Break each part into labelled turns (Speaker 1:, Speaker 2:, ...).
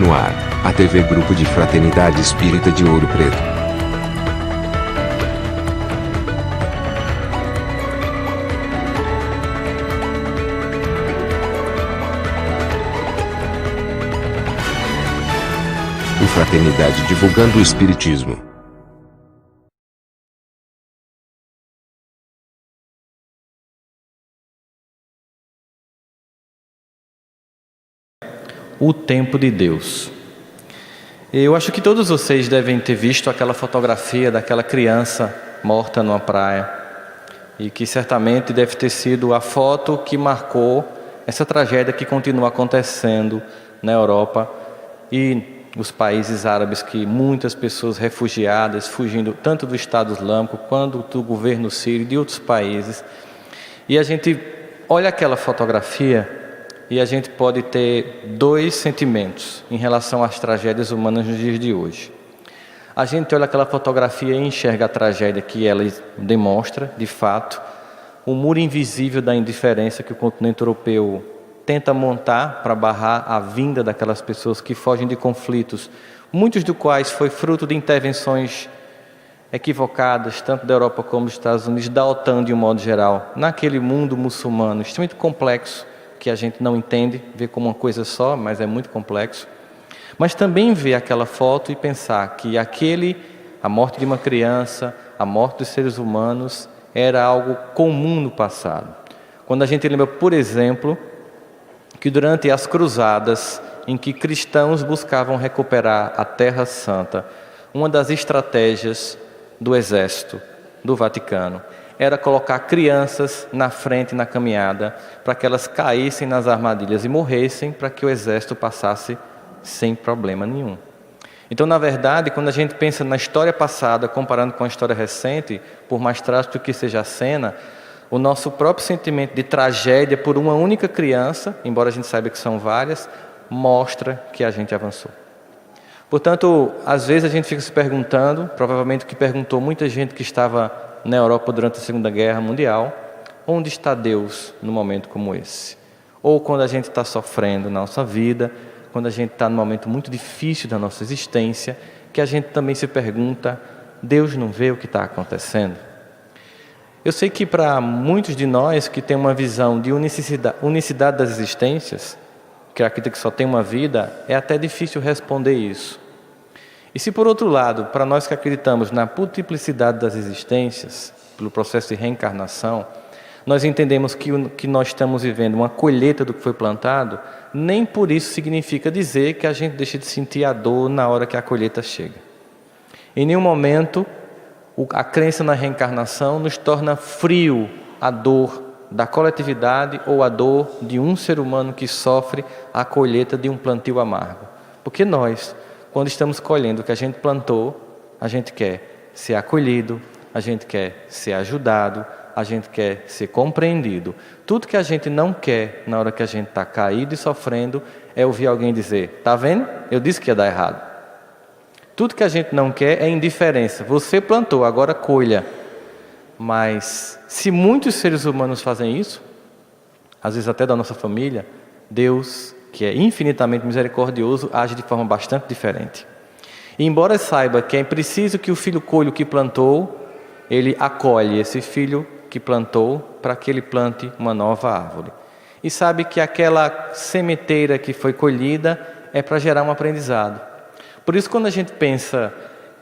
Speaker 1: No ar, a TV Grupo de Fraternidade Espírita de Ouro Preto. Fraternidade divulgando o Espiritismo.
Speaker 2: O tempo de Deus. Eu acho que todos vocês devem ter visto aquela fotografia daquela criança morta numa praia, e que certamente deve ter sido a foto que marcou essa tragédia que continua acontecendo na Europa e os países árabes, que muitas pessoas refugiadas, fugindo tanto do Estado Islâmico quanto do governo sírio e de outros países. E a gente olha aquela fotografia e a gente pode ter dois sentimentos em relação às tragédias humanas nos dias de hoje. A gente olha aquela fotografia e enxerga a tragédia que ela demonstra, de fato, o muro invisível da indiferença que o continente europeu tenta montar para barrar a vinda daquelas pessoas que fogem de conflitos, muitos dos quais foi fruto de intervenções equivocadas, tanto da Europa como dos Estados Unidos, da OTAN de um modo geral, naquele mundo muçulmano extremamente complexo, que a gente não entende, vê como uma coisa só, mas é muito complexo. Mas também ver aquela foto e pensar que a morte de uma criança, a morte dos seres humanos, era algo comum no passado. Quando a gente lembra, por exemplo, que durante as cruzadas em que cristãos buscavam recuperar a Terra Santa, uma das estratégias do exército do Vaticano era colocar crianças na frente na caminhada para que elas caíssem nas armadilhas e morressem, para que o exército passasse sem problema nenhum. Então, na verdade, quando a gente pensa na história passada comparando com a história recente, por mais trágico que seja a cena, o nosso próprio sentimento de tragédia por uma única criança, embora a gente saiba que são várias, mostra que a gente avançou. Portanto, às vezes a gente fica se perguntando, provavelmente o que perguntou muita gente que estava na Europa durante a Segunda Guerra Mundial, onde está Deus num momento como esse? Ou quando a gente está sofrendo na nossa vida, quando a gente está num momento muito difícil da nossa existência, que a gente também se pergunta, Deus não vê o que está acontecendo? Eu sei que para muitos de nós que tem uma visão de unicidade das existências, que acredita que só tem uma vida, é até difícil responder isso. E se por outro lado, para nós que acreditamos na multiplicidade das existências, pelo processo de reencarnação, nós entendemos que nós estamos vivendo uma colheita do que foi plantado, nem por isso significa dizer que a gente deixa de sentir a dor na hora que a colheita chega. Em nenhum momento a crença na reencarnação nos torna frio a dor da coletividade ou a dor de um ser humano que sofre a colheita de um plantio amargo. Porque nós, quando estamos colhendo o que a gente plantou, a gente quer ser acolhido, a gente quer ser ajudado, a gente quer ser compreendido. Tudo que a gente não quer na hora que a gente está caído e sofrendo é ouvir alguém dizer, tá vendo? Eu disse que ia dar errado. Tudo que a gente não quer é indiferença. Você plantou, agora colha. Mas se muitos seres humanos fazem isso, às vezes até da nossa família, Deus, que é infinitamente misericordioso, age de forma bastante diferente. E embora saiba que é preciso que o filho colha o que plantou, ele acolhe esse filho que plantou para que ele plante uma nova árvore. E sabe que aquela sementeira que foi colhida é para gerar um aprendizado. Por isso, quando a gente pensa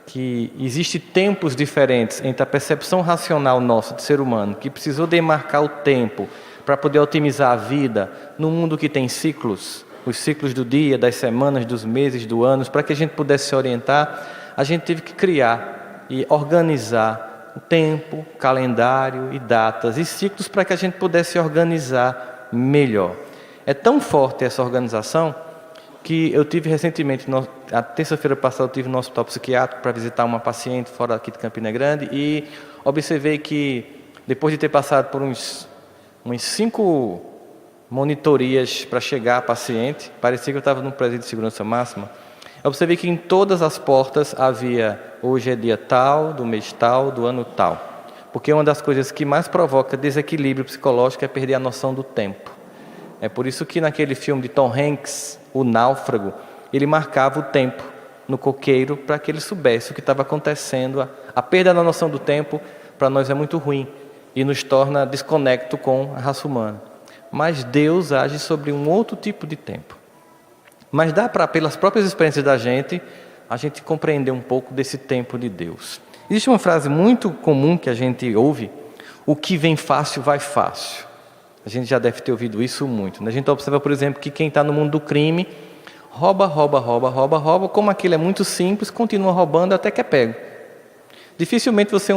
Speaker 2: que existem tempos diferentes entre a percepção racional nossa de ser humano, que precisou demarcar o tempo para poder otimizar a vida num mundo que tem ciclos, os ciclos do dia, das semanas, dos meses, do ano, para que a gente pudesse se orientar, a gente teve que criar e organizar o tempo, calendário e datas e ciclos para que a gente pudesse se organizar melhor. É tão forte essa organização que eu tive recentemente, a terça-feira passada, eu tive no hospital psiquiátrico para visitar uma paciente fora aqui de Campina Grande e observei que, depois de ter passado por uns 5 monitorias para chegar a paciente, parecia que eu estava num presídio de segurança máxima, eu observei que em todas as portas havia, hoje é dia tal, do mês tal, do ano tal. Porque uma das coisas que mais provoca desequilíbrio psicológico é perder a noção do tempo. É por isso que naquele filme de Tom Hanks, O Náufrago, ele marcava o tempo no coqueiro para que ele soubesse o que estava acontecendo. A perda da noção do tempo para nós é muito ruim e nos torna desconecto com a raça humana. Mas Deus age sobre um outro tipo de tempo. Mas dá para, pelas próprias experiências da gente, a gente compreender um pouco desse tempo de Deus. Existe uma frase muito comum que a gente ouve: o que vem fácil vai fácil. A gente já deve ter ouvido isso muito, né? A gente observa, por exemplo, que quem está no mundo do crime rouba, como aquilo é muito simples, continua roubando até que é pego. Dificilmente você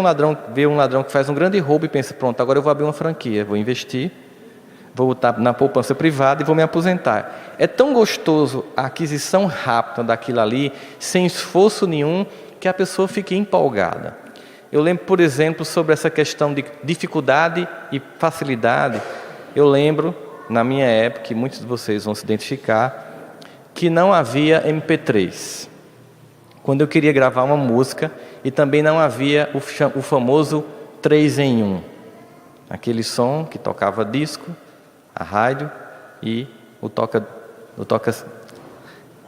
Speaker 2: vê um ladrão que faz um grande roubo e pensa: pronto, agora eu vou abrir uma franquia, vou investir, vou estar na poupança privada e vou me aposentar. É tão gostoso a aquisição rápida daquilo ali, sem esforço nenhum, que a pessoa fica empolgada. Eu lembro, por exemplo, sobre essa questão de dificuldade e facilidade. Eu lembro, na minha época, e muitos de vocês vão se identificar, que não havia MP3. Quando eu queria gravar uma música, e também não havia o famoso 3 em 1. Aquele som que tocava disco, a rádio e o toca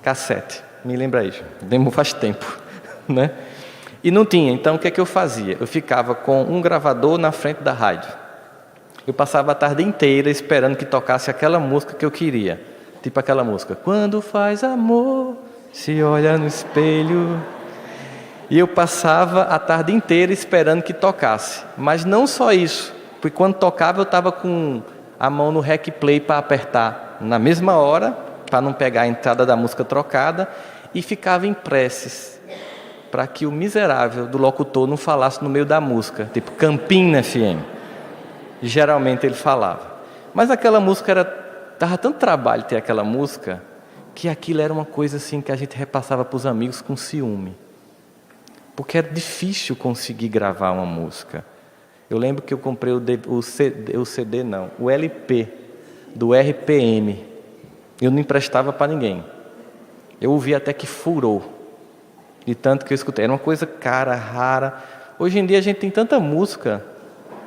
Speaker 2: cassete. Me lembra isso, faz tempo, né? E não tinha, então o que é que eu fazia? Eu ficava com um gravador na frente da rádio. Eu passava a tarde inteira esperando que tocasse aquela música que eu queria. Tipo aquela música: quando faz amor, se olha no espelho. E eu passava a tarde inteira esperando que tocasse. Mas não só isso, porque quando tocava eu estava com a mão no rec play para apertar na mesma hora, para não pegar a entrada da música trocada, e ficava em preces, para que o miserável do locutor não falasse no meio da música, tipo Campina FM. E geralmente ele falava. Mas aquela música dava tanto trabalho ter aquela música, que aquilo era uma coisa assim que a gente repassava para os amigos com ciúme. Porque era difícil conseguir gravar uma música. Eu lembro que eu comprei o LP do RPM. Eu não emprestava para ninguém. Eu ouvi até que furou. De tanto que eu escutei. Era uma coisa cara, rara. Hoje em dia a gente tem tanta música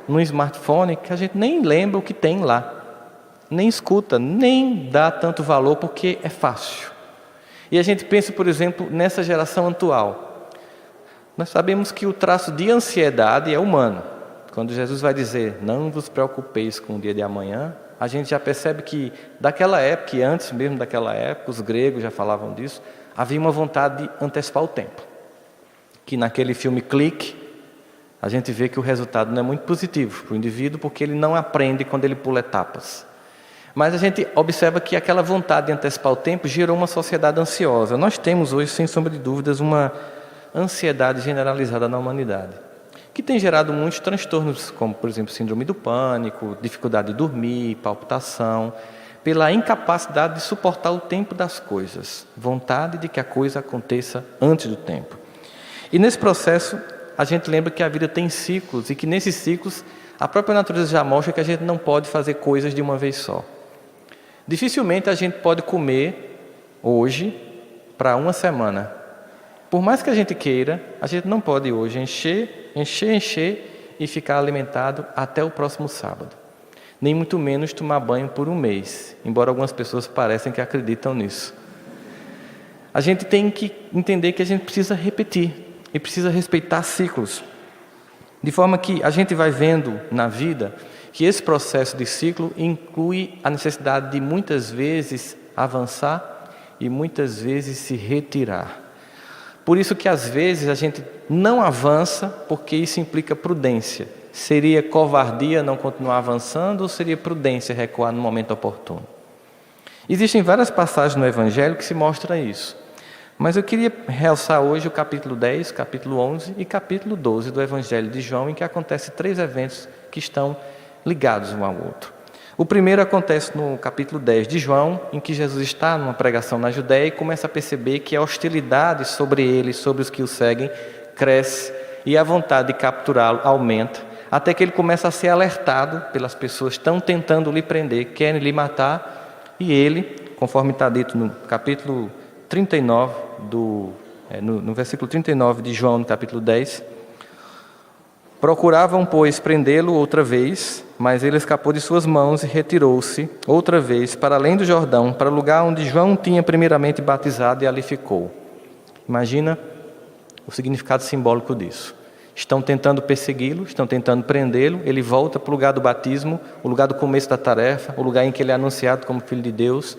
Speaker 2: no smartphone que a gente nem lembra o que tem lá. Nem escuta, nem dá tanto valor porque é fácil. E a gente pensa, por exemplo, nessa geração atual. Nós sabemos que o traço de ansiedade é humano. Quando Jesus vai dizer: não vos preocupeis com o dia de amanhã, a gente já percebe que daquela época, e antes mesmo daquela época, os gregos já falavam disso, havia uma vontade de antecipar o tempo. Que naquele filme Clique, a gente vê que o resultado não é muito positivo para o indivíduo, porque ele não aprende quando ele pula etapas. Mas a gente observa que aquela vontade de antecipar o tempo gerou uma sociedade ansiosa. Nós temos hoje, sem sombra de dúvidas, uma ansiedade generalizada na humanidade, que tem gerado muitos transtornos, como, por exemplo, síndrome do pânico, dificuldade de dormir, palpitação, pela incapacidade de suportar o tempo das coisas, vontade de que a coisa aconteça antes do tempo. E nesse processo, a gente lembra que a vida tem ciclos, e que nesses ciclos, a própria natureza já mostra que a gente não pode fazer coisas de uma vez só. Dificilmente a gente pode comer hoje para uma semana. Por mais que a gente queira, a gente não pode hoje encher e ficar alimentado até o próximo sábado. Nem muito menos tomar banho por um mês, embora algumas pessoas parecem que acreditam nisso. A gente tem que entender que a gente precisa repetir e precisa respeitar ciclos. De forma que a gente vai vendo na vida que esse processo de ciclo inclui a necessidade de muitas vezes avançar e muitas vezes se retirar. Por isso que às vezes a gente não avança, porque isso implica prudência. Seria covardia não continuar avançando, ou seria prudência recuar no momento oportuno? Existem várias passagens no Evangelho que se mostram isso. Mas eu queria realçar hoje o capítulo 10, capítulo 11 e capítulo 12 do Evangelho de João, em que acontecem 3 eventos que estão ligados um ao outro. O primeiro acontece no capítulo 10 de João, em que Jesus está numa pregação na Judéia e começa a perceber que a hostilidade sobre ele, sobre os que o seguem, cresce e a vontade de capturá-lo aumenta, até que ele começa a ser alertado pelas pessoas que estão tentando lhe prender, querem lhe matar, e ele, conforme está dito no capítulo 39, no versículo 39 de João, no capítulo 10, procuravam, pois, prendê-lo outra vez, Mas ele escapou de suas mãos e retirou-se outra vez para além do Jordão, para o lugar onde João tinha primeiramente batizado, e ali ficou. Imagina o significado simbólico disso. Estão tentando persegui-lo, estão tentando prendê-lo, ele volta para o lugar do batismo, o lugar do começo da tarefa, o lugar em que ele é anunciado como Filho de Deus,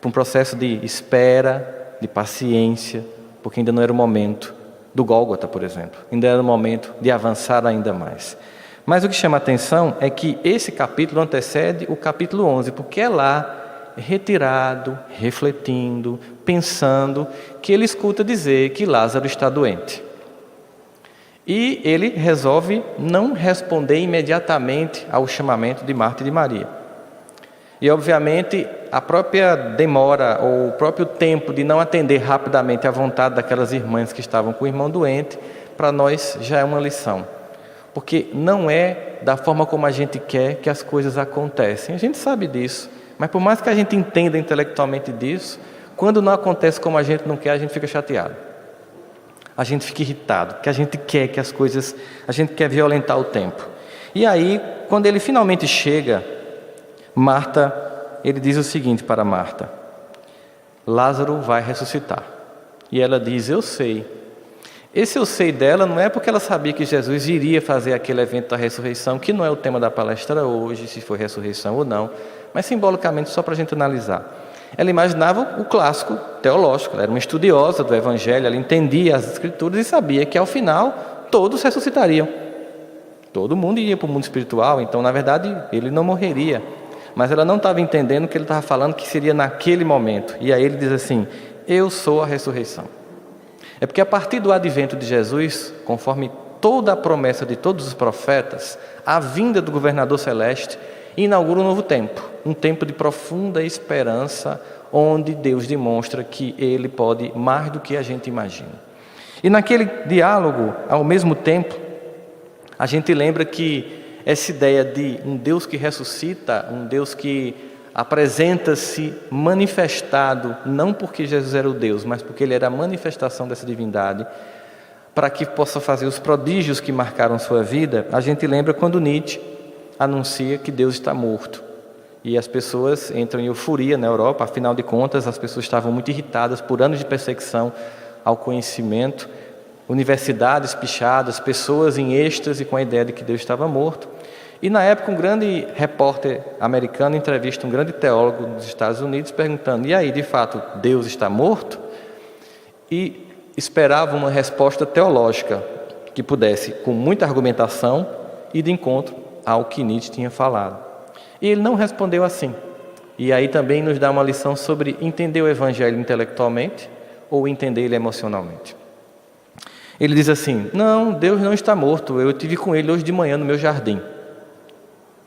Speaker 2: para um processo de espera, de paciência, porque ainda não era o momento do Gólgota, por exemplo. Ainda era o momento de avançar ainda mais. Mas o que chama a atenção é que esse capítulo antecede o capítulo 11, porque é lá, retirado, refletindo, pensando, que ele escuta dizer que Lázaro está doente. E ele resolve não responder imediatamente ao chamamento de Marta e de Maria. E, obviamente, a própria demora ou o próprio tempo de não atender rapidamente à vontade daquelas irmãs que estavam com o irmão doente, para nós já é uma lição. Porque não é da forma como a gente quer que as coisas acontecem. A gente sabe disso, mas por mais que a gente entenda intelectualmente disso, quando não acontece como a gente não quer, a gente fica chateado. A gente fica irritado, porque a gente quer que as coisas, a gente quer violentar o tempo. E aí, quando ele finalmente chega, ele diz o seguinte para Marta: Lázaro vai ressuscitar. E ela diz: eu sei. Esse eu sei dela não é porque ela sabia que Jesus iria fazer aquele evento da ressurreição, que não é o tema da palestra hoje, se foi ressurreição ou não, mas simbolicamente só para a gente analisar. Ela imaginava o clássico teológico, ela era uma estudiosa do Evangelho, ela entendia as Escrituras e sabia que ao final todos ressuscitariam. Todo mundo iria para o mundo espiritual, então na verdade ele não morreria. Mas ela não estava entendendo que ele estava falando que seria naquele momento. E aí ele diz assim: eu sou a ressurreição. É porque a partir do advento de Jesus, conforme toda a promessa de todos os profetas, a vinda do governador celeste inaugura um novo tempo. Um tempo de profunda esperança, onde Deus demonstra que Ele pode mais do que a gente imagina. E naquele diálogo, ao mesmo tempo, a gente lembra que essa ideia de um Deus que ressuscita, um Deus que apresenta-se manifestado, não porque Jesus era o Deus, mas porque Ele era a manifestação dessa divindade, para que possa fazer os prodígios que marcaram sua vida. A gente lembra quando Nietzsche anuncia que Deus está morto. E as pessoas entram em euforia na Europa, afinal de contas, as pessoas estavam muito irritadas por anos de perseguição ao conhecimento, universidades pichadas, pessoas em êxtase com a ideia de que Deus estava morto. E na época um grande repórter americano entrevista um grande teólogo dos Estados Unidos perguntando: e aí, de fato, Deus está morto? E esperava uma resposta teológica que pudesse, com muita argumentação, ir de encontro ao que Nietzsche tinha falado. E ele não respondeu assim. E aí também nos dá uma lição sobre entender o Evangelho intelectualmente ou entender ele emocionalmente. Ele diz assim: não, Deus não está morto, eu estive com ele hoje de manhã no meu jardim.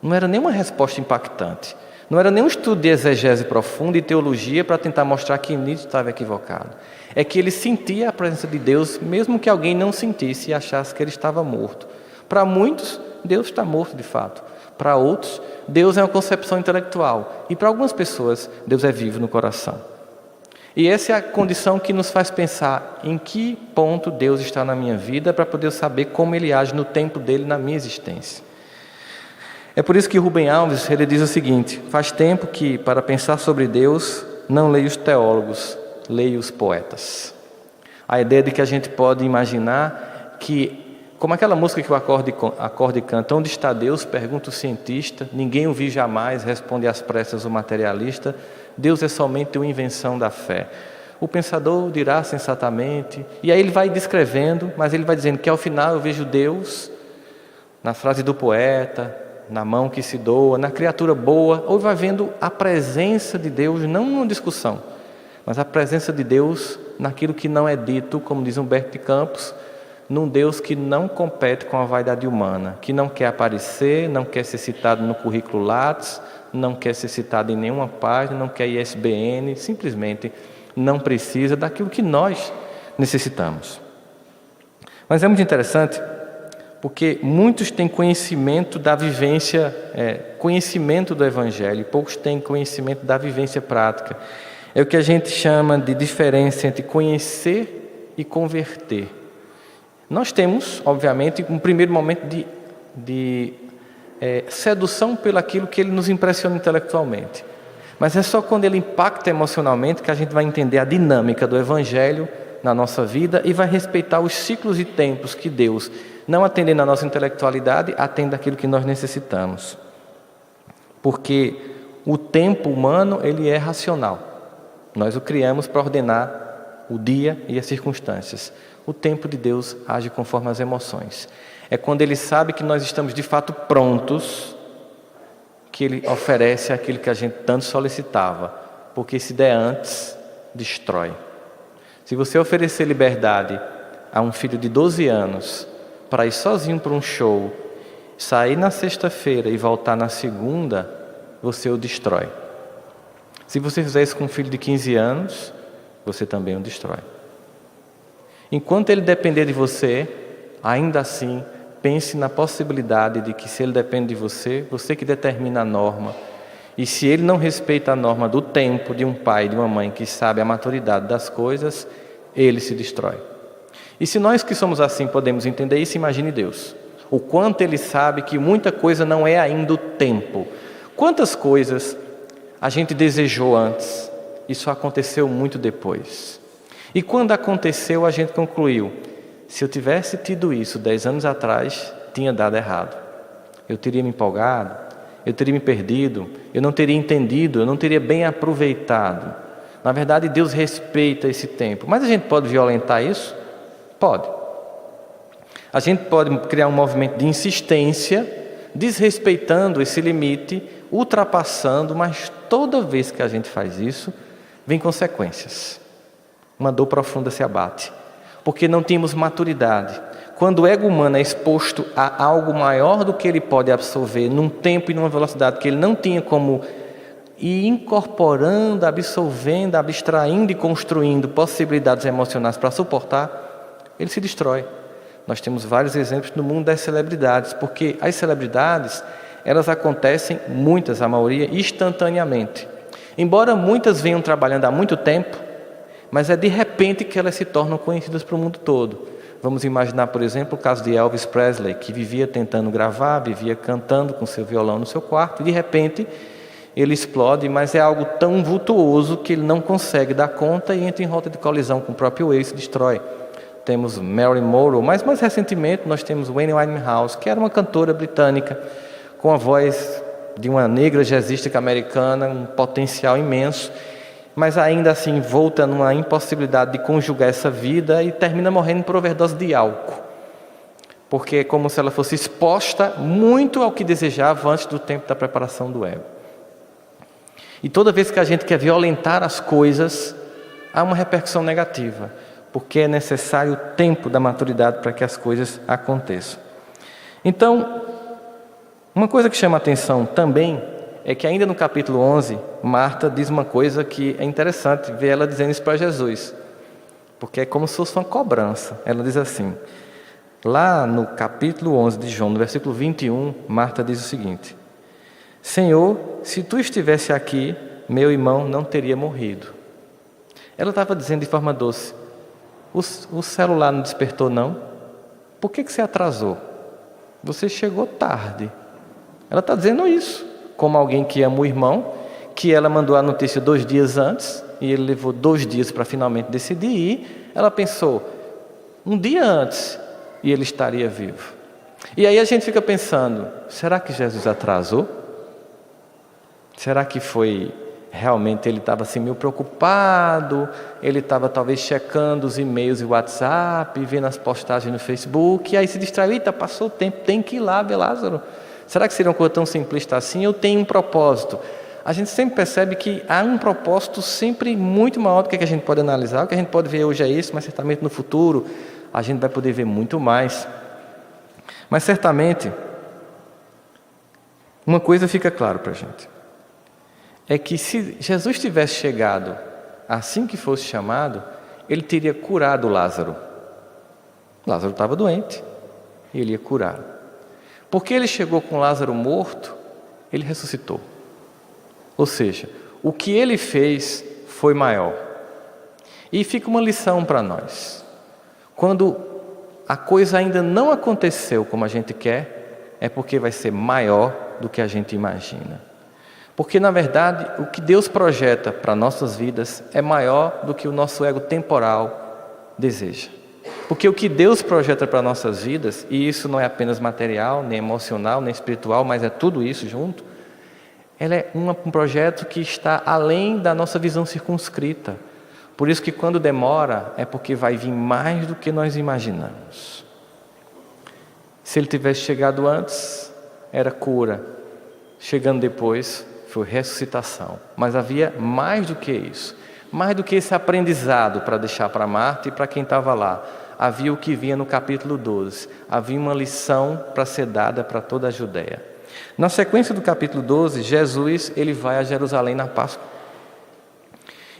Speaker 2: Não era nenhuma resposta impactante. Não era nenhum estudo de exegese profunda e teologia para tentar mostrar que Nietzsche estava equivocado. É que ele sentia a presença de Deus, mesmo que alguém não sentisse e achasse que ele estava morto. Para muitos, Deus está morto de fato. Para outros, Deus é uma concepção intelectual. E para algumas pessoas, Deus é vivo no coração. E essa é a condição que nos faz pensar em que ponto Deus está na minha vida, para poder saber como Ele age no tempo dele na minha existência. É por isso que Rubem Alves ele diz o seguinte: faz tempo que, para pensar sobre Deus, não leio os teólogos, leio os poetas. A ideia de que a gente pode imaginar que, como aquela música que o acorde canta: onde está Deus? Pergunta o cientista, ninguém o viu jamais, responde às pressas o materialista, Deus é somente uma invenção da fé. O pensador dirá sensatamente, e aí ele vai descrevendo, mas ele vai dizendo que ao final eu vejo Deus na frase do poeta, na mão que se doa, na criatura boa, ou vai vendo a presença de Deus, não numa discussão, mas a presença de Deus naquilo que não é dito, como diz Humberto de Campos, num Deus que não compete com a vaidade humana, que não quer aparecer, não quer ser citado no currículo Lattes, não quer ser citado em nenhuma página, não quer ISBN, simplesmente não precisa daquilo que nós necessitamos. Mas é muito interessante, porque muitos têm conhecimento da vivência, conhecimento do Evangelho, e poucos têm conhecimento da vivência prática. É o que a gente chama de diferença entre conhecer e converter. Nós temos, obviamente, um primeiro momento de sedução pelo aquilo que ele nos impressiona intelectualmente. Mas é só quando ele impacta emocionalmente que a gente vai entender a dinâmica do Evangelho na nossa vida e vai respeitar os ciclos e tempos que Deus, não atendendo a nossa intelectualidade, atende aquilo que nós necessitamos. Porque o tempo humano, ele é racional. Nós o criamos para ordenar o dia e as circunstâncias. O tempo de Deus age conforme as emoções. É quando Ele sabe que nós estamos de fato prontos, que Ele oferece aquilo que a gente tanto solicitava. Porque se der antes, destrói. Se você oferecer liberdade a um filho de 12 anos para ir sozinho para um show, sair na sexta-feira e voltar na segunda, você o destrói. Se você fizer isso com um filho de 15 anos, você também o destrói. Enquanto ele depender de você, ainda assim, pense na possibilidade de que se ele depende de você, você que determina a norma. E se ele não respeita a norma do tempo de um pai e de uma mãe que sabe a maturidade das coisas, ele se destrói. E se nós que somos assim podemos entender isso, imagine Deus. O quanto Ele sabe que muita coisa não é ainda o tempo. Quantas coisas a gente desejou antes, isso aconteceu muito depois. E quando aconteceu, a gente concluiu, se eu tivesse tido isso 10 anos atrás, tinha dado errado. Eu teria me empolgado, eu teria me perdido, eu não teria entendido, eu não teria bem aproveitado. Na verdade, Deus respeita esse tempo. Mas a gente pode violentar isso? Pode. A gente pode criar um movimento de insistência, desrespeitando esse limite, ultrapassando, mas toda vez que a gente faz isso, vem consequências. Uma dor profunda se abate, porque não temos maturidade. Quando o ego humano é exposto a algo maior do que ele pode absorver, num tempo e numa velocidade que ele não tinha como ir incorporando, absorvendo, abstraindo e construindo possibilidades emocionais para suportar, ele se destrói. Nós temos vários exemplos no mundo das celebridades, porque as celebridades, elas acontecem, muitas, a maioria, instantaneamente. Embora muitas venham trabalhando há muito tempo, mas é de repente que elas se tornam conhecidas para o mundo todo. Vamos imaginar, por exemplo, o caso de Elvis Presley, que vivia tentando gravar, vivia cantando com seu violão no seu quarto, e de repente ele explode, mas é algo tão vultuoso que ele não consegue dar conta e entra em rota de colisão com o próprio eu e se destrói. Temos Marilyn Monroe, mas mais recentemente nós temos Amy Winehouse, que era uma cantora britânica com a voz de uma negra jazzística americana, um potencial imenso, mas ainda assim volta numa impossibilidade de conjugar essa vida e termina morrendo por overdose de álcool, porque é como se ela fosse exposta muito ao que desejava antes do tempo da preparação do ego. E toda vez que a gente quer violentar as coisas, há uma repercussão negativa, porque é necessário o tempo da maturidade para que as coisas aconteçam. Então, uma coisa que chama a atenção também é que ainda no capítulo 11, Marta diz uma coisa que é interessante ver ela dizendo isso para Jesus, porque é como se fosse uma cobrança. Ela diz assim, lá no capítulo 11 de João, no versículo 21, Marta diz o seguinte: Senhor, se tu estivesse aqui, meu irmão não teria morrido. Ela estava dizendo de forma doce, o celular não despertou não? Por que você atrasou? Você chegou tarde. Ela está dizendo isso, como alguém que ama o irmão, que ela mandou a notícia 2 dias antes, e ele levou 2 dias para finalmente decidir ir. Ela pensou, 1 dia antes, e ele estaria vivo. E aí a gente fica pensando, será que Jesus atrasou? Será que foi realmente ele estava assim meio preocupado, ele estava talvez checando os e-mails e o WhatsApp, vendo as postagens no Facebook, e aí se distraiu, eita, passou o tempo, tem que ir lá ver Lázaro. Será que seria uma coisa tão simplista assim? Eu tenho um propósito. A gente sempre percebe que há um propósito sempre muito maior do que a gente pode analisar. O que a gente pode ver hoje é isso, mas certamente no futuro a gente vai poder ver muito mais. Mas certamente, uma coisa fica claro para a gente. É que se Jesus tivesse chegado assim que fosse chamado, ele teria curado Lázaro. Lázaro estava doente e ele ia curar. Porque ele chegou com Lázaro morto, ele ressuscitou. Ou seja, o que ele fez foi maior. E fica uma lição para nós. Quando a coisa ainda não aconteceu como a gente quer, é porque vai ser maior do que a gente imagina. Porque, na verdade, o que Deus projeta para nossas vidas é maior do que o nosso ego temporal deseja. Porque o que Deus projeta para nossas vidas, e isso não é apenas material, nem emocional, nem espiritual, mas é tudo isso junto, ela é um projeto que está além da nossa visão circunscrita. Por isso que quando demora, é porque vai vir mais do que nós imaginamos. Se ele tivesse chegado antes, era cura. Chegando depois, foi ressuscitação. Mas havia mais do que isso. Mais do que esse aprendizado para deixar para Marta e para quem estava lá. Havia o que vinha no capítulo 12. Havia uma lição para ser dada para toda a Judéia. Na sequência do capítulo 12, Jesus ele vai a Jerusalém na Páscoa.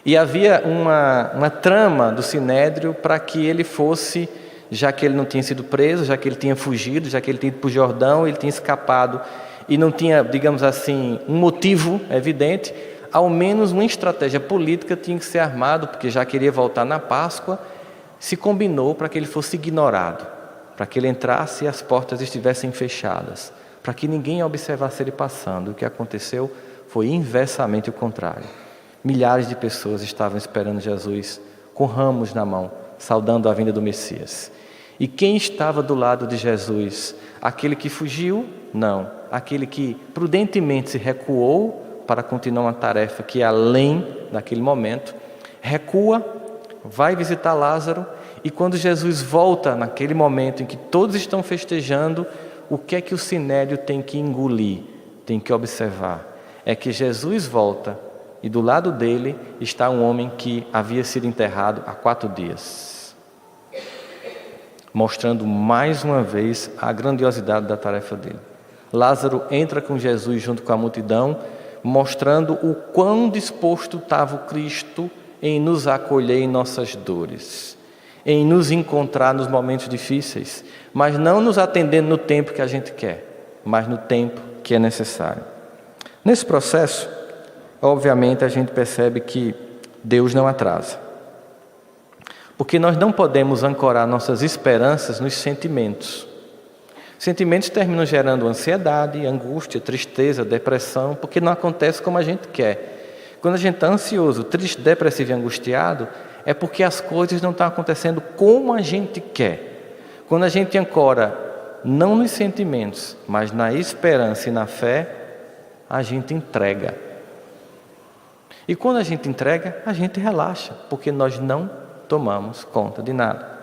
Speaker 2: E havia uma trama do Sinédrio para que ele fosse, já que ele não tinha sido preso, já que ele tinha fugido, já que ele tinha ido para o Jordão, ele tinha escapado e não tinha, digamos assim, um motivo evidente, ao menos uma estratégia política tinha que ser armada, porque já queria voltar na Páscoa, se combinou para que ele fosse ignorado, para que ele entrasse e as portas estivessem fechadas, para que ninguém observasse ele passando. O que aconteceu foi inversamente o contrário. Milhares de pessoas estavam esperando Jesus com ramos na mão, saudando a vinda do Messias. E quem estava do lado de Jesus? Aquele que fugiu? Não. Aquele que prudentemente se recuou para continuar uma tarefa que é além daquele momento. Recua, vai visitar Lázaro, e quando Jesus volta naquele momento em que todos estão festejando, o que é que o Sinédrio tem que engolir, tem que observar? É que Jesus volta e do lado dele está um homem que havia sido enterrado há 4 dias. Mostrando mais uma vez a grandiosidade da tarefa dele. Lázaro entra com Jesus junto com a multidão, mostrando o quão disposto estava o Cristo em nos acolher em nossas dores, em nos encontrar nos momentos difíceis, mas não nos atendendo no tempo que a gente quer, mas no tempo que é necessário. Nesse processo, obviamente a gente percebe que Deus não atrasa. Porque nós não podemos ancorar nossas esperanças nos sentimentos. Sentimentos terminam gerando ansiedade, angústia, tristeza, depressão, porque não acontece como a gente quer. Quando a gente está ansioso, triste, depressivo e angustiado, é porque as coisas não estão acontecendo como a gente quer. Quando a gente ancora não nos sentimentos, mas na esperança e na fé, a gente entrega. E quando a gente entrega, a gente relaxa, porque nós não tomamos conta de nada.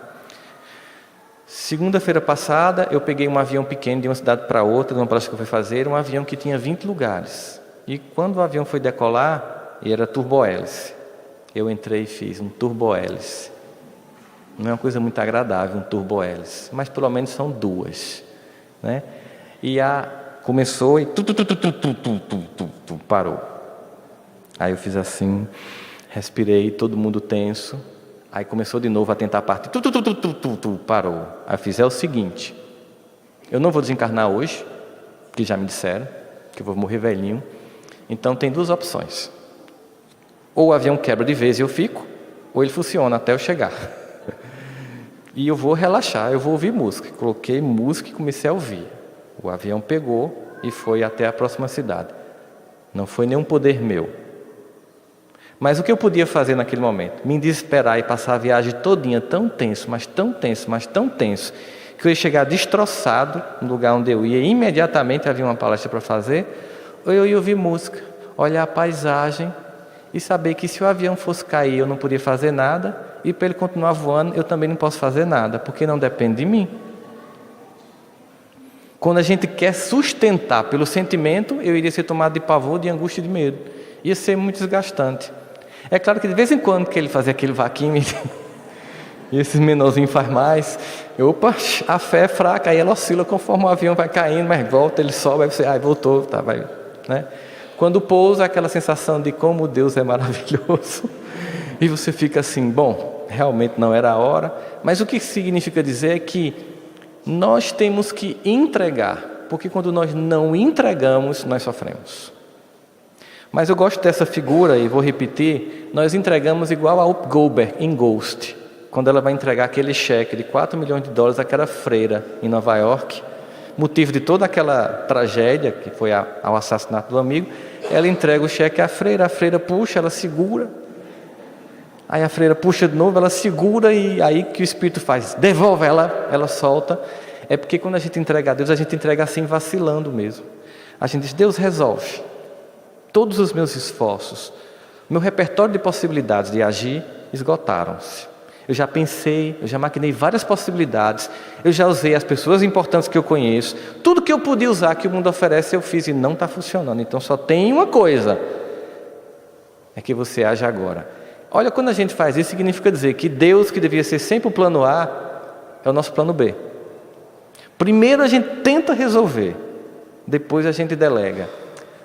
Speaker 2: Segunda-feira passada, eu peguei um avião pequeno de uma cidade para outra, numa palestra que eu fui fazer, um avião que tinha 20 lugares. E quando o avião foi decolar, era turbohélice. Eu entrei e fiz um turbohélice. Não é uma coisa muito agradável, um turbohélice, mas pelo menos são 2, né? E começou e parou. Aí eu fiz assim, respirei, todo mundo tenso. Aí começou de novo a tentar partir, parou. Aí eu fiz, é o seguinte, eu não vou desencarnar hoje, que já me disseram, que eu vou morrer velhinho. Então tem 2 opções. Ou o avião quebra de vez e eu fico, ou ele funciona até eu chegar. E eu vou relaxar, eu vou ouvir música. Coloquei música e comecei a ouvir. O avião pegou e foi até a próxima cidade. Não foi nenhum poder meu. Mas o que eu podia fazer naquele momento? Me desesperar e passar a viagem todinha tão tenso, mas tão tenso, mas tão tenso, que eu ia chegar destroçado no lugar onde eu ia, e imediatamente havia uma palestra para fazer, ou eu ia ouvir música, olhar a paisagem e saber que se o avião fosse cair eu não podia fazer nada, e para ele continuar voando eu também não posso fazer nada, porque não depende de mim. Quando a gente quer sustentar pelo sentimento, eu iria ser tomado de pavor, de angústia e de medo. Ia ser muito desgastante. É claro que de vez em quando que ele fazia aquele vaquinho e esses menorzinhos faz mais, opa, a fé é fraca, aí ela oscila conforme o avião vai caindo, mas volta, ele sobe, aí você, voltou, tá, vai, né? Quando pousa, aquela sensação de como Deus é maravilhoso, e você fica assim, bom, realmente não era a hora, mas o que significa dizer é que nós temos que entregar, porque quando nós não entregamos, nós sofremos. Mas eu gosto dessa figura, e vou repetir, nós entregamos igual a Whoopi Goldberg em Ghost, quando ela vai entregar aquele cheque de $4 milhões àquela freira em Nova York, motivo de toda aquela tragédia, que foi ao assassinato do amigo, ela entrega o cheque à freira, a freira puxa, ela segura, aí a freira puxa de novo, ela segura, e aí que o Espírito faz? Devolve ela solta. É porque quando a gente entrega a Deus, a gente entrega assim vacilando mesmo. A gente diz, Deus resolve todos os meus esforços, meu repertório de possibilidades de agir esgotaram-se. Eu já pensei, eu já maquinei várias possibilidades, eu já usei as pessoas importantes que eu conheço, tudo que eu podia usar que o mundo oferece eu fiz e não está funcionando. Então só tem uma coisa, é que você age agora. Olha, quando a gente faz isso, significa dizer que Deus, que devia ser sempre o plano A, é o nosso plano B. Primeiro a gente tenta resolver, depois a gente delega.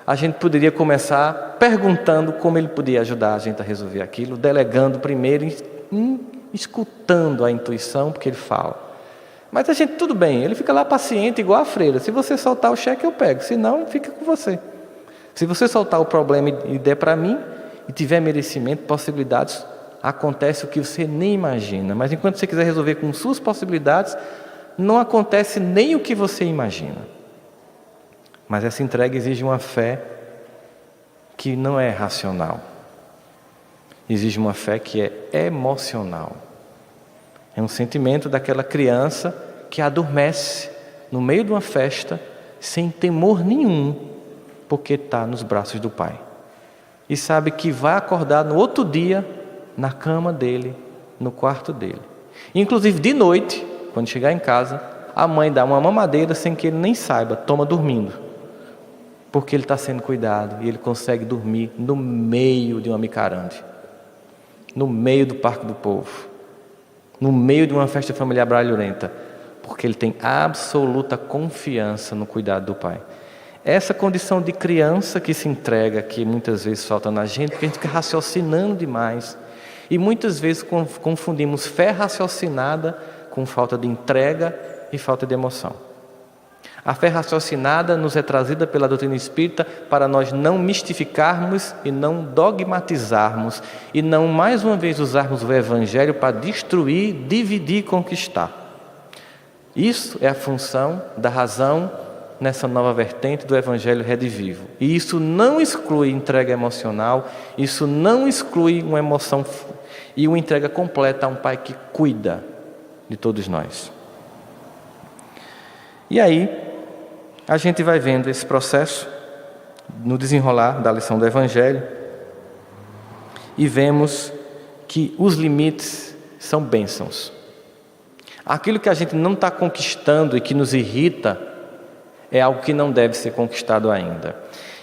Speaker 2: A gente poderia começar perguntando como Ele podia ajudar a gente a resolver aquilo, delegando primeiro, escutando a intuição, porque Ele fala. Mas a gente, tudo bem, Ele fica lá paciente, igual a freira. Se você soltar o cheque, eu pego, senão fica com você. Se você soltar o problema e der para mim, e tiver merecimento, possibilidades, acontece o que você nem imagina. Mas enquanto você quiser resolver com suas possibilidades, não acontece nem o que você imagina. Mas essa entrega exige uma fé que não é racional. Exige uma fé que é emocional. É um sentimento daquela criança que adormece no meio de uma festa sem temor nenhum, porque está nos braços do Pai. E sabe que vai acordar no outro dia, na cama dele, no quarto dele. Inclusive de noite, quando chegar em casa, a mãe dá uma mamadeira sem que ele nem saiba, toma dormindo. Porque ele está sendo cuidado e ele consegue dormir no meio de uma micarande, no meio do Parque do Povo, no meio de uma festa familiar barulhenta, porque ele tem absoluta confiança no cuidado do Pai. Essa condição de criança que se entrega, que muitas vezes falta na gente, porque a gente fica raciocinando demais, e muitas vezes confundimos fé raciocinada com falta de entrega e falta de emoção. A fé raciocinada nos é trazida pela doutrina espírita para nós não mistificarmos e não dogmatizarmos e não mais uma vez usarmos o Evangelho para destruir, dividir e conquistar. Isso é a função da razão nessa nova vertente do Evangelho redivivo. E isso não exclui entrega emocional, isso não exclui uma emoção e uma entrega completa a um Pai que cuida de todos nós. E aí, a gente vai vendo esse processo no desenrolar da lição do Evangelho e vemos que os limites são bênçãos. Aquilo que a gente não está conquistando e que nos irrita é algo que não deve ser conquistado ainda.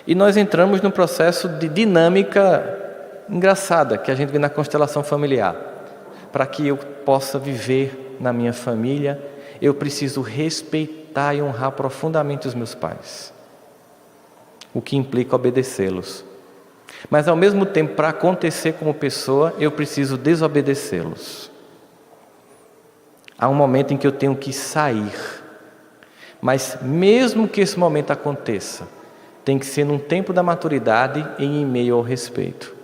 Speaker 2: E nós entramos num processo de dinâmica engraçada que a gente vê na constelação familiar. Para que eu possa viver na minha família, eu preciso respeitar e honrar profundamente os meus pais, o que implica obedecê-los. Mas ao mesmo tempo, para acontecer como pessoa, eu preciso desobedecê-los. Há um momento em que eu tenho que sair, mas mesmo que esse momento aconteça, tem que ser num tempo da maturidade e em meio ao respeito.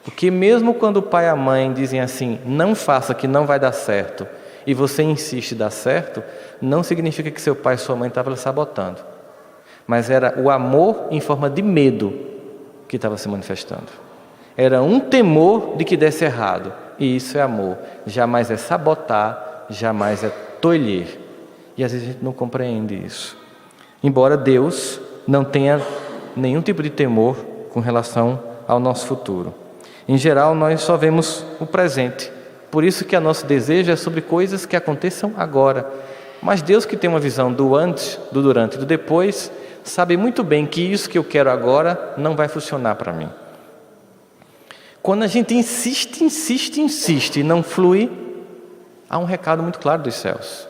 Speaker 2: Porque mesmo quando o pai e a mãe dizem assim, não faça que não vai dar certo, e você insiste em dar certo, não significa que seu pai e sua mãe estavam lhe sabotando. Mas era o amor em forma de medo que estava se manifestando. Era um temor de que desse errado. E isso é amor. Jamais é sabotar, jamais é tolher. E às vezes a gente não compreende isso. Embora Deus não tenha nenhum tipo de temor com relação ao nosso futuro. Em geral, nós só vemos o presente. Por isso que o nosso desejo é sobre coisas que aconteçam agora. Mas Deus, que tem uma visão do antes, do durante e do depois, sabe muito bem que isso que eu quero agora não vai funcionar para mim. Quando a gente insiste e não flui, há um recado muito claro dos céus.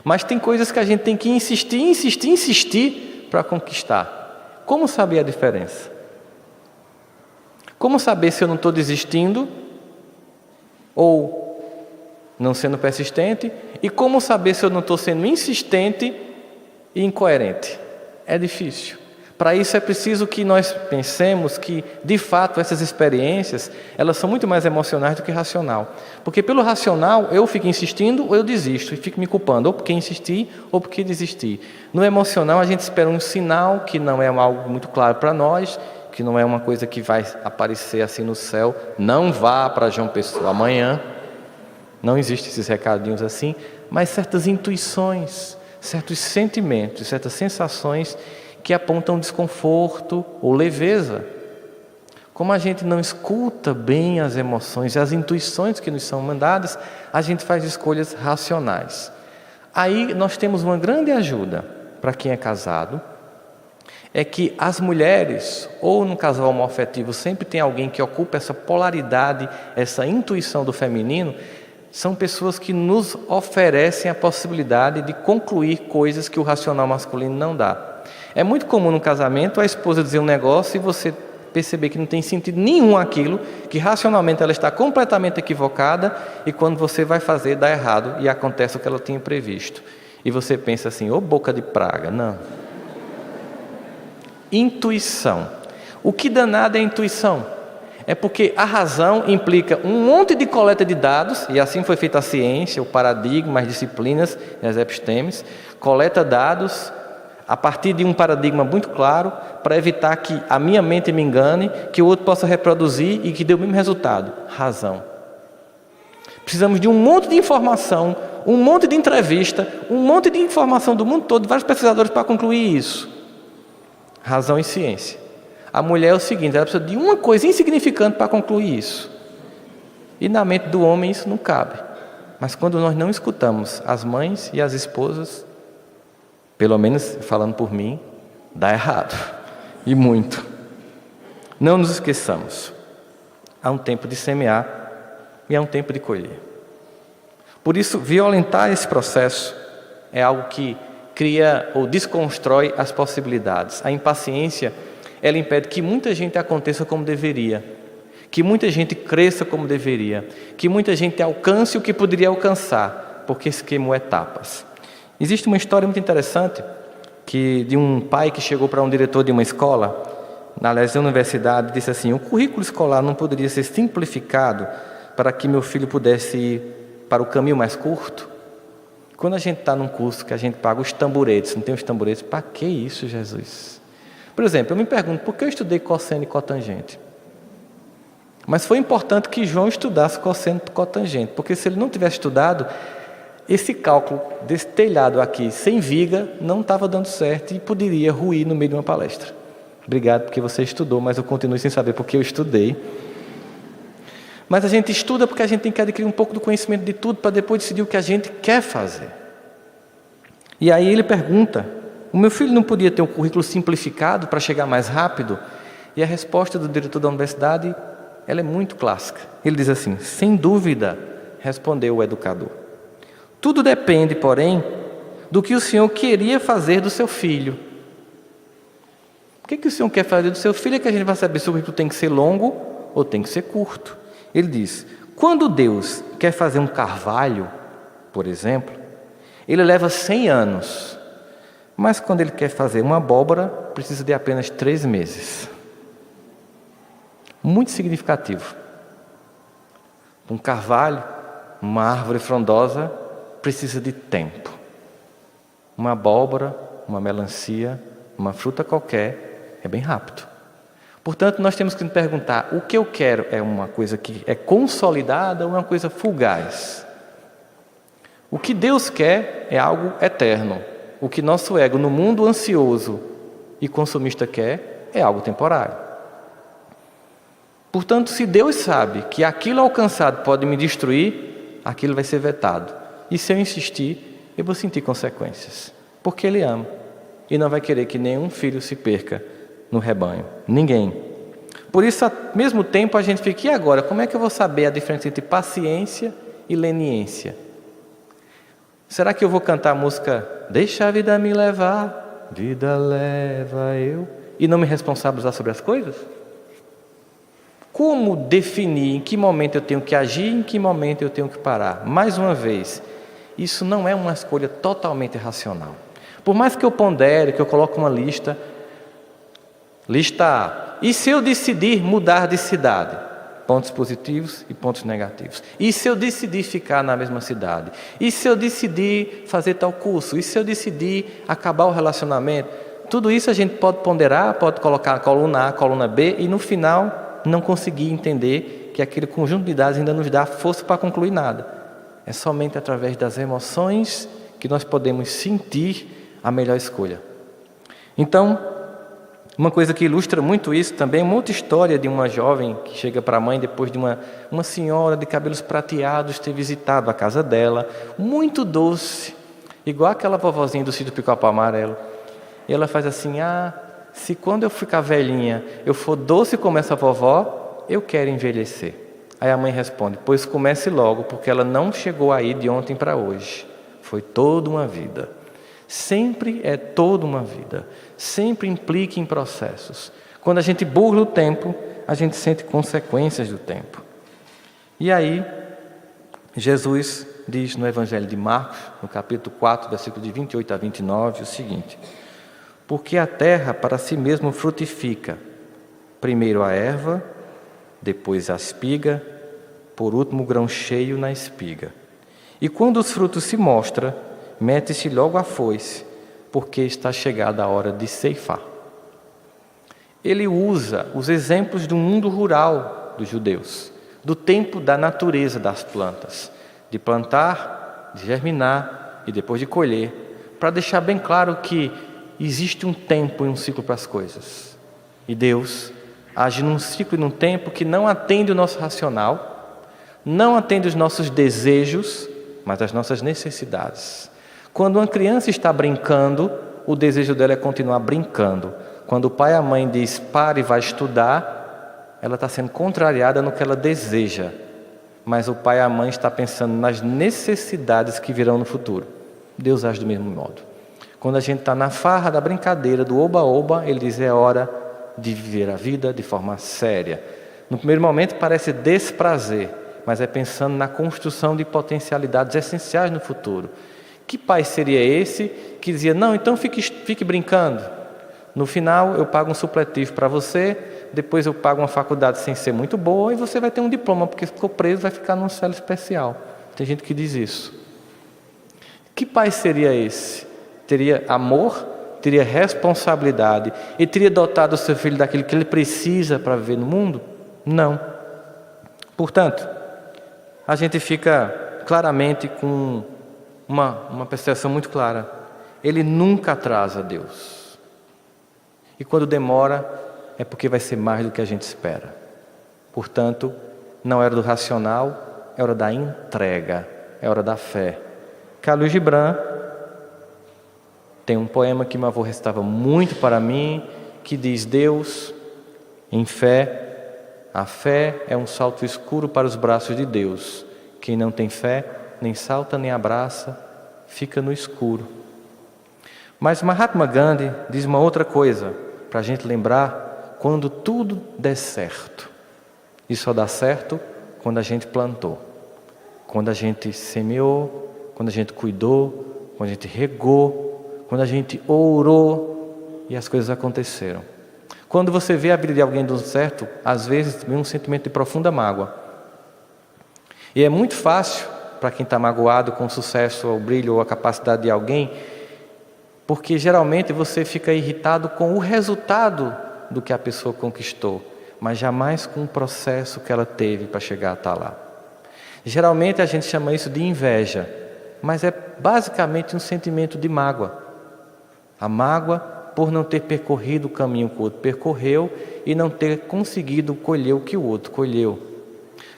Speaker 2: Mas tem coisas que a gente tem que insistir para conquistar. Como saber a diferença? Como saber se eu não estou desistindo ou não sendo persistente? E como saber se eu não estou sendo insistente e incoerente? É difícil. Para isso é preciso que nós pensemos que, de fato, essas experiências, elas são muito mais emocionais do que racional. Porque pelo racional, eu fico insistindo ou eu desisto, e fico me culpando, ou porque insisti ou porque desisti. No emocional, a gente espera um sinal que não é algo muito claro para nós, que não é uma coisa que vai aparecer assim no céu. Não vá para João Pessoa amanhã. Não existem esses recadinhos assim, mas certas intuições, certos sentimentos, certas sensações que apontam desconforto ou leveza. Como a gente não escuta bem as emoções e as intuições que nos são mandadas, a gente faz escolhas racionais. Aí nós temos uma grande ajuda para quem é casado, é que as mulheres, ou no casal homoafetivo, sempre tem alguém que ocupa essa polaridade, essa intuição do feminino. São pessoas que nos oferecem a possibilidade de concluir coisas que o racional masculino não dá. É muito comum no casamento a esposa dizer um negócio e você perceber que não tem sentido nenhum aquilo, que racionalmente ela está completamente equivocada, e quando você vai fazer dá errado e acontece o que ela tinha previsto. E você pensa assim, ô boca de praga. Não. Intuição. O que danado é intuição? É porque a razão implica um monte de coleta de dados, e assim foi feita a ciência, o paradigma, as disciplinas e as epistemes, coleta dados a partir de um paradigma muito claro, para evitar que a minha mente me engane, que o outro possa reproduzir e que dê o mesmo resultado. Razão. Precisamos de um monte de informação, um monte de entrevista, um monte de informação do mundo todo, de vários pesquisadores para concluir isso. Razão e ciência. A mulher é o seguinte, ela precisa de uma coisa insignificante para concluir isso. E na mente do homem isso não cabe. Mas quando nós não escutamos as mães e as esposas, pelo menos falando por mim, dá errado. E muito. Não nos esqueçamos. Há um tempo de semear e há um tempo de colher. Por isso, violentar esse processo é algo que cria ou desconstrói as possibilidades. A impaciência, ela impede que muita gente aconteça como deveria, que muita gente cresça como deveria, que muita gente alcance o que poderia alcançar, porque se queimou etapas. Existe uma história muito interessante de um pai que chegou para um diretor de uma escola, na universidade, e disse assim: o currículo escolar não poderia ser simplificado para que meu filho pudesse ir para o caminho mais curto? Quando a gente está num curso que a gente paga os tamboretes, não tem os tamboretes, para que isso, Jesus? Por exemplo, eu me pergunto, por que eu estudei cosseno e cotangente? Mas foi importante que João estudasse cosseno e cotangente, porque se ele não tivesse estudado, esse cálculo desse telhado aqui, sem viga, não estava dando certo e poderia ruir no meio de uma palestra. Obrigado porque você estudou, mas eu continuo sem saber porque eu estudei. Mas a gente estuda porque a gente tem que adquirir um pouco do conhecimento de tudo para depois decidir o que a gente quer fazer. E aí ele pergunta, o meu filho não podia ter um currículo simplificado para chegar mais rápido? E a resposta do diretor da universidade, ela é muito clássica. Ele diz assim: sem dúvida, respondeu o educador. Tudo depende, porém, do que o senhor queria fazer do seu filho. O que o senhor quer fazer do seu filho é que a gente vai saber se o currículo tem que ser longo ou tem que ser curto. Ele diz, quando Deus quer fazer um carvalho, por exemplo, ele leva 100 anos. Mas quando ele quer fazer uma abóbora, precisa de apenas 3 meses. Muito significativo. Um carvalho, uma árvore frondosa, precisa de tempo. Uma abóbora, uma melancia, uma fruta qualquer, é bem rápido. Portanto, nós temos que nos perguntar, o que eu quero é uma coisa que é consolidada ou uma coisa fugaz? O que Deus quer é algo eterno. O que nosso ego, no mundo ansioso e consumista, quer é algo temporário. Portanto, se Deus sabe que aquilo alcançado pode me destruir, aquilo vai ser vetado. E se eu insistir, eu vou sentir consequências. Porque Ele ama. E não vai querer que nenhum filho se perca no rebanho. Ninguém. Por isso, ao mesmo tempo, a gente fica, e agora? Como é que eu vou saber a diferença entre paciência e leniência? Será que eu vou cantar a música Deixa a vida me levar, vida leva eu, e não me responsabilizar sobre as coisas? Como definir em que momento eu tenho que agir, em que momento eu tenho que parar? Mais uma vez, isso não é uma escolha totalmente racional. Por mais que eu pondere, que eu coloque uma lista, Lista A. E se eu decidir mudar de cidade? Pontos positivos e pontos negativos. E se eu decidir ficar na mesma cidade? E se eu decidir fazer tal curso? E se eu decidir acabar o relacionamento? Tudo isso a gente pode ponderar, pode colocar a coluna A, coluna B, e no final não conseguir entender que aquele conjunto de dados ainda nos dá força para concluir nada. É somente através das emoções que nós podemos sentir a melhor escolha. Então, uma coisa que ilustra muito isso também é uma outra história de uma jovem que chega para a mãe depois de uma senhora de cabelos prateados ter visitado a casa dela, muito doce, igual aquela vovozinha do sítio Pica-Pau Amarelo. E ela faz assim: se quando eu ficar velhinha eu for doce como essa vovó, eu quero envelhecer. Aí a mãe responde: pois comece logo, porque ela não chegou aí de ontem para hoje. Foi toda uma vida. Sempre é toda uma vida. Sempre implica em processos. Quando a gente burla o tempo, a gente sente consequências do tempo. E aí, Jesus diz no Evangelho de Marcos, no capítulo 4, versículo de 28 a 29, o seguinte: porque a terra para si mesmo frutifica, primeiro a erva, depois a espiga, por último o grão cheio na espiga. E quando os frutos se mostram, mete-se logo a foice, porque está chegada a hora de ceifar. Ele usa os exemplos do mundo rural dos judeus, do tempo da natureza das plantas, de plantar, de germinar e depois de colher, para deixar bem claro que existe um tempo e um ciclo para as coisas. E Deus age num ciclo e num tempo que não atende o nosso racional, não atende os nossos desejos, mas as nossas necessidades. Quando uma criança está brincando, o desejo dela é continuar brincando. Quando o pai e a mãe diz pare e vai estudar, ela está sendo contrariada no que ela deseja. Mas o pai e a mãe está pensando nas necessidades que virão no futuro. Deus age do mesmo modo. Quando a gente está na farra da brincadeira, do oba-oba, ele diz: é hora de viver a vida de forma séria. No primeiro momento parece desprazer, mas é pensando na construção de potencialidades essenciais no futuro. Que pai seria esse que dizia: não, então fique brincando. No final eu pago um supletivo para você, depois eu pago uma faculdade sem ser muito boa e você vai ter um diploma, porque ficou preso, vai ficar num celo especial. Tem gente que diz isso. Que pai seria esse? Teria amor, teria responsabilidade e teria dotado o seu filho daquilo que ele precisa para viver no mundo? Não. Portanto, a gente fica claramente com uma percepção muito clara: ele nunca atrasa Deus, e quando demora é porque vai ser mais do que a gente espera. Portanto, não é hora do racional, é hora da entrega, é hora da fé. Khalil Gibran tem um poema que meu avô recitava muito para mim, que diz: Deus, em fé, a fé é um salto escuro para os braços de Deus. Quem não tem fé, nem salta nem abraça, fica no escuro. Mas Mahatma Gandhi diz uma outra coisa, para a gente lembrar quando tudo der certo. E só dá certo quando a gente plantou, quando a gente semeou, quando a gente cuidou, quando a gente regou, quando a gente orou e as coisas aconteceram. Quando você vê a vida de alguém dando certo, às vezes vem um sentimento de profunda mágoa. E é muito fácil para quem está magoado com o sucesso, o brilho ou a capacidade de alguém, porque geralmente você fica irritado com o resultado do que a pessoa conquistou, mas jamais com o processo que ela teve para chegar a estar lá. Geralmente a gente chama isso de inveja, mas é basicamente um sentimento de mágoa. A mágoa por não ter percorrido o caminho que o outro percorreu e não ter conseguido colher o que o outro colheu.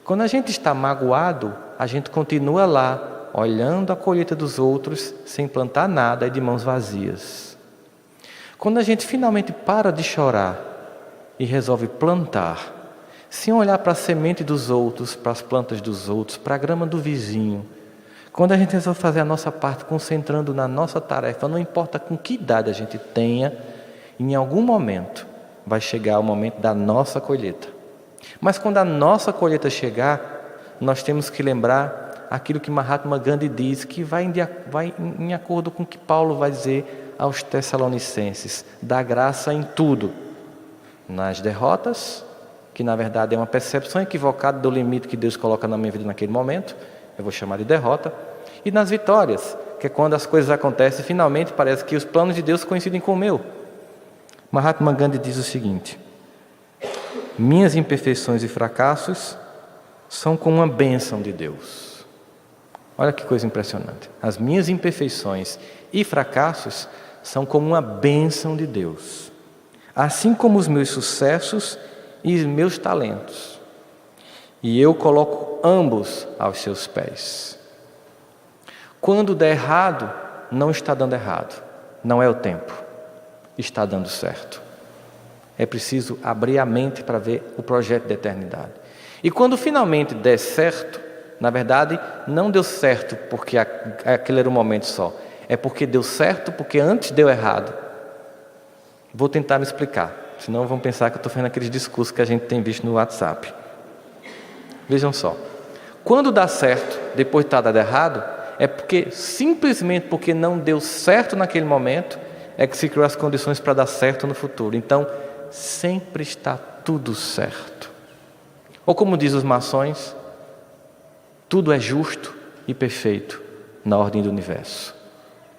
Speaker 2: Quando a gente está magoado, a gente continua lá, olhando a colheita dos outros, sem plantar nada e de mãos vazias. Quando a gente finalmente para de chorar e resolve plantar, sem olhar para a semente dos outros, para as plantas dos outros, para a grama do vizinho, quando a gente resolve fazer a nossa parte, concentrando na nossa tarefa, não importa com que idade a gente tenha, em algum momento vai chegar o momento da nossa colheita. Mas quando a nossa colheita chegar, nós temos que lembrar aquilo que Mahatma Gandhi diz, que vai em acordo com o que Paulo vai dizer aos Tessalonicenses: dá graça em tudo. nas derrotas, que na verdade é uma percepção equivocada do limite que Deus coloca na minha vida naquele momento, eu vou chamar de derrota, e nas vitórias, que é quando as coisas acontecem e finalmente parece que os planos de Deus coincidem com o meu. Mahatma Gandhi diz o seguinte: minhas imperfeições e fracassos são como uma bênção de Deus. Olha que coisa impressionante. As minhas imperfeições e fracassos são como uma bênção de Deus, assim como os meus sucessos e os meus talentos. E eu coloco ambos aos seus pés. Quando der errado, não está dando errado. Não é o tempo. Está dando certo. É preciso abrir a mente para ver o projeto da eternidade. E quando finalmente der certo, na verdade, não deu certo porque aquele era um momento só. É porque deu certo porque antes deu errado. Vou tentar me explicar, senão vão pensar que eu estou fazendo aqueles discursos que a gente tem visto no WhatsApp. Vejam só. Quando dá certo, depois de estar dado errado, é porque, simplesmente porque não deu certo naquele momento, é que se criou as condições para dar certo no futuro. Então, sempre está tudo certo. Ou como diz os maçons, tudo é justo e perfeito na ordem do universo.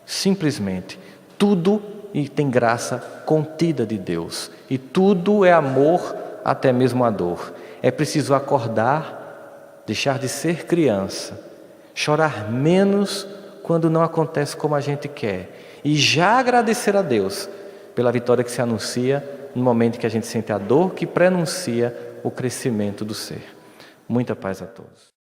Speaker 2: Simplesmente, tudo tem graça contida de Deus. E tudo é amor, até mesmo a dor. É preciso acordar, deixar de ser criança, chorar menos quando não acontece como a gente quer. E já agradecer a Deus pela vitória que se anuncia no momento que a gente sente a dor que prenuncia o crescimento do ser. Muita paz a todos.